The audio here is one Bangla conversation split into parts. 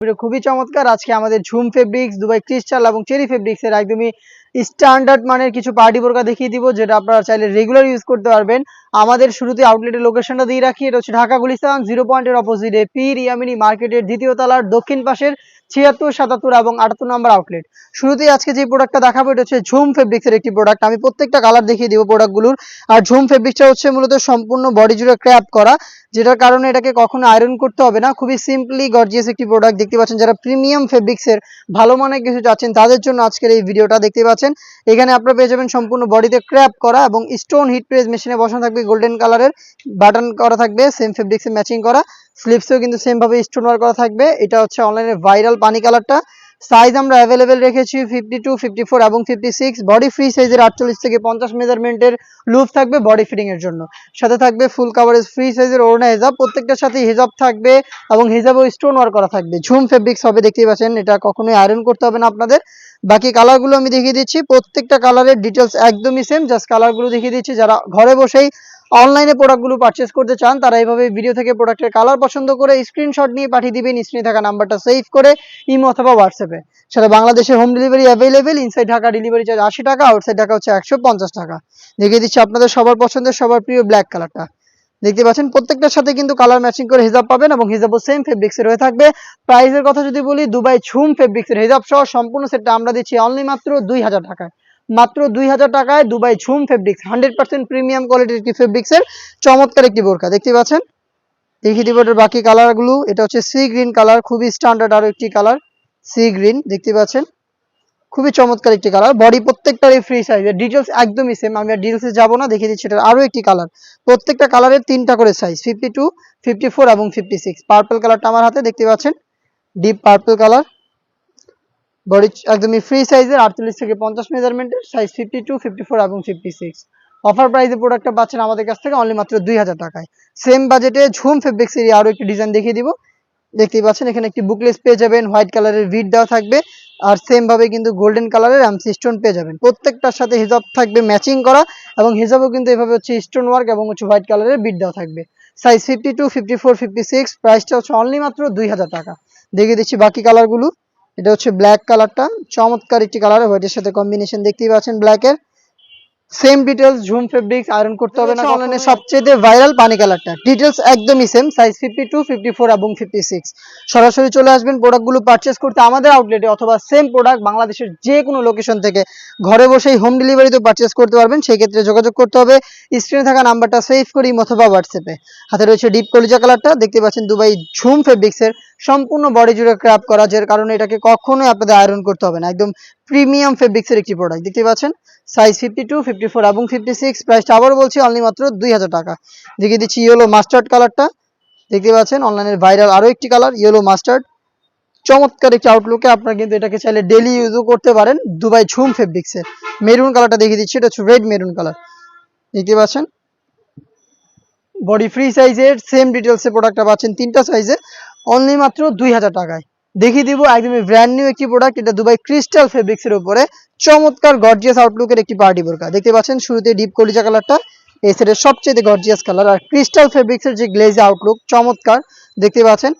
খুবই চমৎকার। আজকে আমাদের ঝুম ফেব্রিক্স, দুবাই ক্রিস্টাল এবং চেরি ফেব্রিক্স এর একদমই স্ট্যান্ডার্ড মানের কিছু পার্টি বোরকা দেখিয়ে দিব, যেটা আপনারা চাইলে রেগুলার ইউজ করতে পারবেন। আমাদের শুরুতে আউটলেটের লোকেশনটা দিয়ে রাখি। এটা হচ্ছে ঢাকা গুলিস্তান 0 পয়েন্টের অপোজিটে পীর ইয়ামিনী মার্কেটের দ্বিতীয় তলার দক্ষিণ পাশের 76, 77 এবং 78 নম্বর আউটলেট। শুরুতেই আজকে যে প্রোডাক্টটা দেখাবো এটা হচ্ছে ঝুম ফেব্রিক্স এর একটি প্রোডাক্ট। আমি প্রত্যেকটা কালার দেখিয়ে দিব প্রোডাক্টগুলোর। আর ঝুম ফেব্রিক্সটা হচ্ছে মূলত সম্পূর্ণ বডি জুড়ে ক্র্যাপ করা, যেটার কারণে এটাকে কখনো আয়রন করতে হবে না। খুবই সিম্পলি গর্জিয়াস একটি প্রোডাক্ট দেখতে পাচ্ছেন। যারা প্রিমিয়াম ফেব্রিক্স এর ভালো মানের কিছু চাচ্ছেন তাদের জন্য আজকের এই ভিডিওটা দেখতে পাচ্ছেন। এখানে আপনারা পেয়ে যাবেন সম্পূর্ণ বডিতে ক্র্যাপ করা এবং স্টোন হিট প্রেস মেশিনে বসানো থাকবে, গোল্ডেন কালারের বাটন করা থাকবে, সেম ফেব্রিক্সে ম্যাচিং করা। স্লিপসেও কিন্তু সেম ভাবে স্টোন ওয়ার্ক করা থাকবে। এটা হচ্ছে অনলাইনে ভাইরাল পানি কালারটা। সাইজ আমরা অ্যাভেলেবেল রেখেছি 52, 54 এবং 56। বডি ফ্রি সাইজের 48 থেকে 50 মেজারমেন্টের লুপ থাকবে বডি ফিটিং এর জন্য। সাথে থাকবে ফুল কাভারেজ ফ্রি সাইজের ওড়না হিজাব, প্রত্যেকটার সাথে হিজাব থাকবে এবং হিজাবও স্টোন ওয়ার্ক করা থাকবে। ঝুম ফেব্রিক্স হবে, দেখতেই পাচ্ছেন। এটা কখনোই আয়রন করতে হবে না আপনাদের। বাকি কালারগুলো আমি দেখিয়ে দিচ্ছি। প্রত্যেকটা কালারের ডিটেলস একদমই সেম, জাস্ট কালারগুলো দেখিয়ে দিচ্ছি। যারা ঘরে বসেই অনলাইনে প্রোডাক্টগুলো পারচেস করতে চান তারা এইভাবে ভিডিও থেকে প্রোডাক্টের কালার পছন্দ করে স্ক্রিনশট নিয়ে পাঠিয়ে দিবেন স্ক্রিনে থাকা নাম্বারটা সেভ করে ইমো অথবা হোয়াটসঅ্যাপে। সারা বাংলাদেশে home delivery available. Inside Dhaka delivery charge 80 টাকা, আউটসাইড ঢাকা হচ্ছে 150 টাকা। দেখিয়ে দিচ্ছি আপনাদের সবার পছন্দের সবার প্রিয় ব্ল্যাক কালারটা। দেখতে পাচ্ছেন প্রত্যেকটার সাথে কিন্তু কালার ম্যাচিং করে হিজাব পাবেন এবং হিজাবও সেম ফেব্রিক্সের হয়ে থাকবে। প্রাইসের কথা যদি বলি, দুবাই ঝুম ফেব্রিক্সের হিজাব সহ সম্পূর্ণ সেটটা আমরা দিচ্ছি অনলি মাত্র 2000 টাকায়। মাত্র 2000 টাকায় দুবাই ঝুম ফেব্রিক্স 100% প্রিমিয়াম কোয়ালিটির একটি ফেব্রিক্সের চমৎকার একটি বোরকা দেখতে পাচ্ছেন। দেখিয়ে দিব এটার বাকি কালারগুলো। এটা হচ্ছে সি গ্রিন কালার, খুবই স্ট্যান্ডার্ড আরো একটি কালার সি গ্রিন দেখতে পাচ্ছেন। খুবই চমৎকার একটি কালার। বডি প্রত্যেকটারই ফ্রি সাইজের, ডিটেলস একদমই সেম। আমি আর ডিটেলসে যাবো না, দেখিয়ে দিচ্ছি এটার আরো একটি কালার। প্রত্যেকটা কালারের 3টা করে সাইজ 52, 54 এবং 56। পার্পল কালারটা আমার হাতে দেখতে পাচ্ছেন, ডিপ পার্পল কালার। বডি একদমই ফ্রি সাইজের 48 থেকে 50 মেজারমেন্টের, সাইজ 52, 54 এবং 56। অফার প্রাইসে প্রোডাক্টটা পাচ্ছেন আমাদের কাছ থেকে অনলি মাত্র 2000 টাকায়। সেম বাজেটে ঝুম ফেব্রিক্স এর আরো একটি ডিজাইন দেখিয়ে দিব। দেখতেই পাচ্ছেন এখানে একটি বুকলেস পেয়ে যাবেন, হোয়াইট কালারের ভিড দেওয়া থাকবে আর সেম ভাবে কিন্তু গোল্ডেন কালারের এমসি স্টোন পেয়ে যাবেন। প্রত্যেকটার সাথে হিজাব থাকবে ম্যাচিং করা এবং হিজাবও কিন্তু এভাবে হচ্ছে স্টোন ওয়ার্ক এবং হচ্ছে হোয়াইট কালারের বিট দেওয়া থাকবে। সাইজ 52, 54, 56। প্রাইসটা হচ্ছে অনলি মাত্র 2000 টাকা। দেখিয়ে দিচ্ছি বাকি কালারগুলো। এটা হচ্ছে ব্ল্যাক কালারটা, চমৎকার একটি কালার, হোয়াইটের সাথে কম্বিনেশন দেখতেই পাচ্ছেন ব্ল্যাকের। সেম ডিটেলস, ঝুম ফেব্রিক্স, আয়রন করতে হবে না। অনলাইনে সবচেয়ে ভাইরাল পানি কালারটা, ডিটেলস একদমই সেম, সাইজ 52, 54 এবং 56। সরাসরি চলে আসবেন প্রোডাক্টগুলো পারচেজ করতে আমাদের আউটলেটে, অথবা সেম প্রোডাক্ট বাংলাদেশের যে কোনো লোকেশন থেকে ঘরে বসেই হোম ডেলিভারিতে পারচেজ করতে পারবেন। সেই ক্ষেত্রে যোগাযোগ করতে হবে স্ক্রিনে থাকা নাম্বারটা সেভ করি অথবা হোয়াটসঅ্যাপে। হাতে রয়েছে ডিপ কলিজা কালারটা, দেখতে পাচ্ছেন দুবাই ঝুম ফেব্রিক্সের সম্পূর্ণ বডি জুড়ে ক্র্যাপ করা, যার কারণে এটাকে কখনোই আপনাদের আয়রন করতে হবে না। একদম প্রিমিয়াম ফেব্রিক্সের একটি প্রোডাক্ট দেখতে পাচ্ছেন। সাইজ 52, 54 এবং 56। প্রাইসটা আবারও বলছি অনলি মাত্র 2000 টাকা। দেখিয়ে দিচ্ছি ইয়েলো মাস্টার্ড কালারটা, দেখতে পাচ্ছেন অনলাইনের ভাইরাল আরো একটি কালার ইয়েলো মাস্টার্ড। চমৎকার একটি আউটলুকে আপনারা কিন্তু এটাকে চাইলে ডেইলি ইউজও করতে পারেন। দুবাই ঝুম ফেব্রিক্সের মেরুন কালারটা দেখিয়ে দিচ্ছি, এটা হচ্ছে রেড মেরুন কালার দেখতে পাচ্ছেন। বডি ফ্রি সাইজের সেম ডিটেলসে প্রোডাক্টটা পাচ্ছেন 3টা সাইজে অনলি মাত্র 2000 টাকায়। দেখিয়ে দিব একদমই ব্র্যান্ড নিউ একটি প্রোডাক্ট। এটা দুবাই ক্রিস্টাল ফেব্রিক্স এর উপরে চমৎকার গর্জিয়াস আউটলুকের একটি পার্টি বোরকা দেখতে পাচ্ছেন। শুরুতে ডিপ কলিজা কালারটা এই সেটের সবচেয়ে গর্জিয়াস কালার, আর ক্রিস্টাল ফেব্রিক্স এর যে গ্লেজ আউটলুক চমৎকার দেখতে পাচ্ছেন।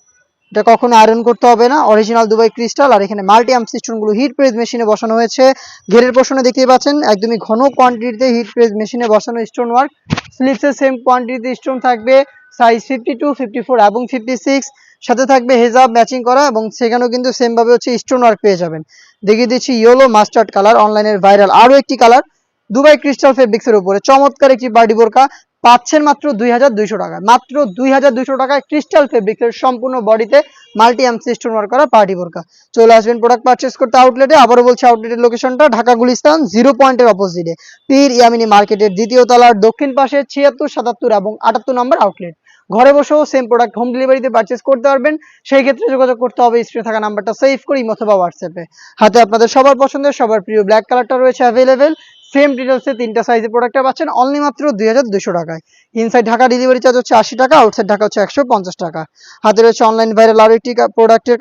এটা কখনো আয়রন করতে হবে না, অরিজিনাল দুবাই ক্রিস্টাল। আর এখানে মাল্টি আর্ম সিস্টেম গুলো হিট প্রেস মেশিনে বসানো হয়েছে। ঘেরের পোর্শনে দেখতে পাচ্ছেন একদমই ঘন কোয়ান্টিটিতে হিট প্রেস মেশিনে বসানো স্টোন ওয়ার্ক। স্লিপসে সেম কোয়ান্টিটিতে স্টোন থাকবে, সাইজ 52, 54 এবং 56। সাথে থাকবে হেজাব ম্যাচিং করা এবং সেখানেও কিন্তু সেম ভাবে হচ্ছে স্টোন ওয়ার্ক পেয়ে যাবেন। দেখিয়ে দিচ্ছি ইয়েলো মাস্টার্ড কালার, অনলাইনের ভাইরাল আরো একটি কালার দুবাই ক্রিস্টাল ফেব্রিক্স এর উপরে চমৎকার একটি বাডি বোরকা পাচ্ছেন মাত্র 2200 টাকায়। মাত্র 2200 টাকায় ক্রিস্টাল ফেব্রিক্স এর সম্পূর্ণ বডিতে মাল্টি এমসি স্টোন ওয়ার্ক করা পার্টি বোরকা। চলে আসবেন প্রোডাক্ট পারচেজ করতে আউটলেটে। আবারও বলছি আউটলেটের লোকেশনটা ঢাকা গুলিস্তান 0 পয়েন্টের অপোজিটে পীর ইয়ামিনী মার্কেটের দ্বিতীয় তলার দক্ষিণ পাশে 76, 77 এবং 78 নম্বর আউটলেট। ঘরে বসেও সেম প্রোডাক্ট হোম ডেলিভারিতে পারচেজ করতে পারবেন। সেই ক্ষেত্রে যোগাযোগ করতে হবে স্ক্রিনে থাকা নাম্বারটা সেভ করে অথবা হোয়াটসঅ্যাপে। হাতে আপনাদের সবার পছন্দের সবার প্রিয় ব্ল্যাক কালারটা রয়েছে অ্যাভেলেবেল। সেম ডিটেলসে 3টা সাইজের প্রোডাক্টটা পাচ্ছেন অনলি মাত্র 2200 টাকায়। ইনসাইড ঢাকা ডেলিভারি চার্জ হচ্ছে 80 টাকা, আউটসাইড ঢাকা হচ্ছে 150 টাকা। হাতে রয়েছে অনলাইন ভাইরাল আরো একটি প্রোডাক্টের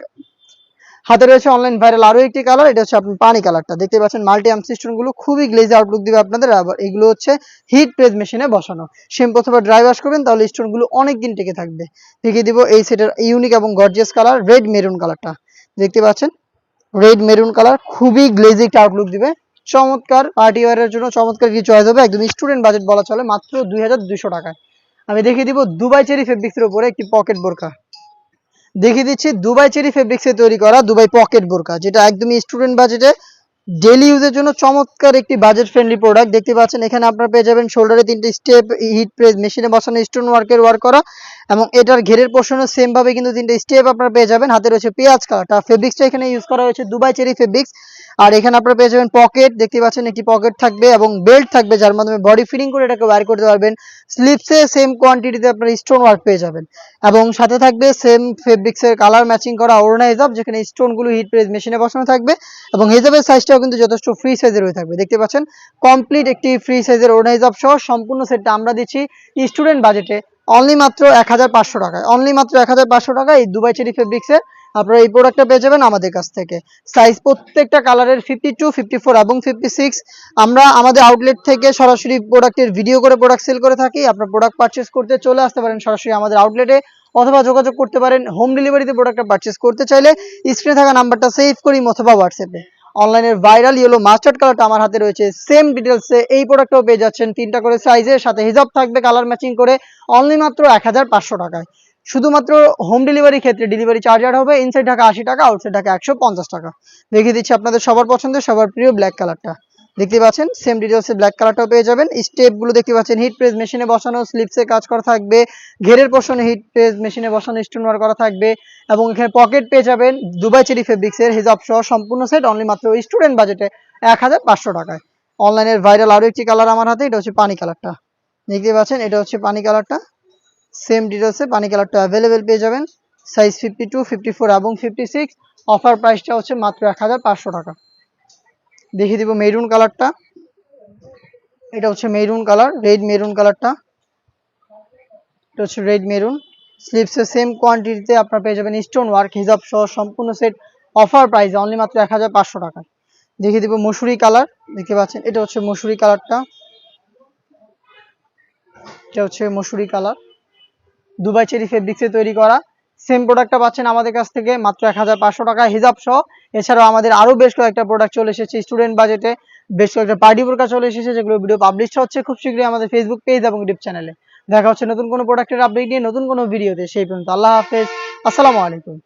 কালার, এটা হচ্ছে আপনি পানি কালারটা দেখতে পাচ্ছেন। মাল্টি আর্ম সিস্টেম গুলো খুবই গ্লেজি আউটলুক দিবে আপনাদের। আবার এগুলো হচ্ছে হিট প্রেস মেশিনে বসানো, শ্যাম্পু অথবা ড্রাই ওয়াশ করবেন তাহলে স্টোন গুলো অনেক দিন টিকে থাকবে। দেখিয়ে দিব এই সেটের ইউনিক এবং গর্জিয়াস কালার রেড মেরুন কালারটা। দেখতে পাচ্ছেন রেড মেরুন কালার, খুবই গ্লেজি একটা আউটলুক দিবে, চমৎকার পার্টি ওয়্যারের জন্য চমৎকার কি চয়েস হবে, একদম স্টুডেন্ট বাজেট বলা চলে, মাত্র 2200 টাকায়। আমি দেখিয়ে দিব দুবাই চেরি ফেব্রিক্সের উপরে একটি পকেট বোরকা দেখিয়ে দিচ্ছি, দুবাই চেরি ফেব্রিক্সে তৈরি করা দুবাই পকেট বোরকা, যেটা একদমই স্টুডেন্ট বাজেটে ডেইলি ইউজের জন্য চমৎকার একটি বাজেট ফ্রেন্ডলি প্রোডাক্ট। দেখতে পাচ্ছেন এখানে আপনারা পেয়ে যাবেন শোল্ডারে 3টে স্টেপ হিট প্রেস মেশিনে বসানো স্টোন ওয়ার্কের ওয়ার্ক করা, এবং এটার ঘেরের পোর্শনও সেম ভাবে কিন্তু 3টে স্টেপ আপনারা পেয়ে যাবেন। হাতে রয়েছে পেঁয়াজ কালারটা, ফেব্রিক্সটা এখানে ইউজ করা হয়েছে দুবাই চেরি ফেব্রিক্স। আর এখানে আপনারা পেয়ে যাবেন পকেট, দেখতে পাচ্ছেন একটি পকেট থাকবে এবং বেল্ট থাকবে, যার মাধ্যমে বডি ফিটিং করে এটাকে ওয়্যার করতে পারবেন। স্লিপসে সেম কোয়ান্টিটিতে আপনারা স্টোন ওয়ার্ক পেয়ে যাবেন, এবং সাথে থাকবে সেম ফেব্রিক্সের কালার ম্যাচিং করা ওড়না হিজাব, যেখানে স্টোনগুলো হিট প্রেস মেশিনে বসানো থাকবে, এবং হিজাবের সাইজটাও কিন্তু যথেষ্ট ফ্রি সাইজের হয়ে থাকবে। দেখতে পাচ্ছেন কমপ্লিট একটি ফ্রি সাইজের ওড়না হিজাব সহ সম্পূর্ণ সেটটা আমরা দিচ্ছি স্টুডেন্ট বাজেটে অনলি মাত্র 1500 টাকায়। অনলি মাত্র 1500 টাকায় এই দুবাই চেরি ফেব্রিক্সের আপনারা এই প্রোডাক্টটা পেয়ে যাবেন আমাদের কাছ থেকে। সাইজ প্রত্যেকটা কালারের 52, 54 এবং 56। আমরা আমাদের আউটলেট থেকে সরাসরি প্রোডাক্টের ভিডিও করে প্রোডাক্ট সেল করে থাকি। আপনার প্রোডাক্ট পারচেস করতে চলে আসতে পারেন সরাসরি আমাদের আউটলেটে, অথবা যোগাযোগ করতে পারেন হোম ডেলিভারিতে প্রোডাক্টটা পারচেস করতে চাইলে স্ক্রিনে থাকা নাম্বারটা সেভ করি অথবা হোয়াটসঅ্যাপে। অনলাইনের ভাইরাল ইয়েলো মাস্টার্ড কালারটা আমার হাতে রয়েছে, সেম ডিটেলসে এই প্রোডাক্টটাও পেয়ে যাচ্ছেন 3টা করে সাইজের সাথে হিজাব থাকবে কালার ম্যাচিং করে, অনলি মাত্র 1500 টাকায়। শুধুমাত্র হোম ডেলিভারির ক্ষেত্রে ডেলিভারি চার্জ অ্যাড হবে, ইনসাইড ঢাকা 80 টাকা, আউটসাইড ঢাকা 150 টাকা। দেখিয়ে দিচ্ছি আপনাদের সবার পছন্দের সবার প্রিয় ব্ল্যাক কালারটা, দেখতে পাচ্ছেন সেম ডিটেলসে ব্ল্যাক কালারটাও পেয়ে যাবেন। স্টেপগুলো দেখতে পাচ্ছেন হিট প্রেস মেশিনে বসানো, স্লিপসে কাজ করা থাকবে, ঘেরের পোর্শনে হিট প্রেস মেশিনে বসানো স্টোন ওয়ার্ক করা থাকবে, এবং এখানে পকেট পেয়ে যাবেন দুবাই চেরি ফেব্রিক্সের হিজাব সহ সম্পূর্ণ সেট অনলি মাত্র স্টুডেন্ট বাজেটে 1500 টাকায়। অনলাইনের ভাইরাল আরো একটি কালার আমার হাতে, এটা হচ্ছে পানি কালারটা, দেখতে পাচ্ছেন এটা হচ্ছে পানি কালারটা, সেম ডিটেলসে পানি কালারটা অ্যাভেলেবেল পেয়ে যাবেন। সাইজ 52, 54 এবং 56। অফার প্রাইসটা হচ্ছে মাত্র 1500 টাকা। দেখিয়ে দিব মেরুন কালারটা, এটা হচ্ছে মেরুন কালার, রেড মেরুন কালারটা, এটা হচ্ছে রেড মেরুন। স্লিপসে সেম কোয়ান্টিটিতে আপনারা পেয়ে যাবেন স্টোন ওয়ার্ক হিজাব সহ সম্পূর্ণ সেট অফার প্রাইসে অনলি মাত্র 1500 টাকা। দেখিয়ে দিব মসুরি কালার, দেখতে পাচ্ছেন এটা হচ্ছে মসুরি কালারটা, এটা হচ্ছে মসুরি কালার, দুবাই চেরি ফেব্রিক্সে তৈরি করা। সেম প্রোডাক্টটা পাচ্ছেন আমাদের কাছ থেকে মাত্র 1500 টাকা হিজাব সহ। এছাড়াও আমাদের আরো বেশ কয়েকটা প্রোডাক্ট চলে এসেছে স্টুডেন্ট বাজেটে, বেশ কয়েকটা পার্টি বোরকা চলে এসেছে, যেগুলো ভিডিও পাবলিশ হচ্ছে খুব শীঘ্রই আমাদের ফেসবুক পেজ এবং ইউটিউব চ্যানেলে। দেখা হচ্ছে নতুন কোনো প্রোডাক্টের আপডেট নিয়ে নতুন কোনো ভিডিওতে, সেই পর্যন্ত আল্লাহ হাফেজ, আসসালামু আলাইকুম।